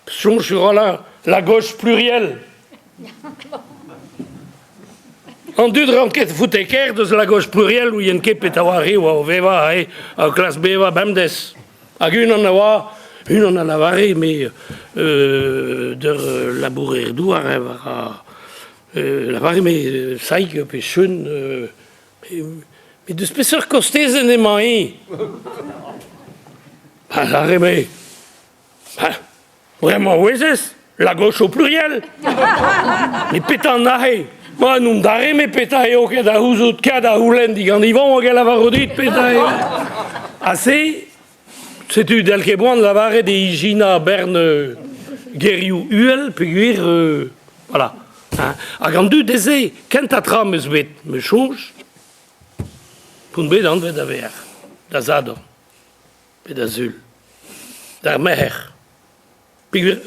Songe sur la gauche plurielle. En deux ranquet futeker de la gauche plurielle où il y a une kep et awari ou au veva au classe B va bamdes. Une en a navaré mais de labourer douar la varie mais saïk pechun mais de spécial costés et des maïs. Ah la remé. Vraiment où est-ce? La gauche au pluriel. Mais pétan nahe. Moi, nous n'arrêtons pas pétaille au cas d'Ahouzou, cas d'Ahoulen, dit qu'on y va, on va la varodie de pétaille. Assez, c'est une d'Alkebouan, la varée des Igina, Berne, Guériou, Huel, puis voilà. A gandu dese, quand ta trame me change, pour me dans da ver, da zado, et d'azul, da mer. Puis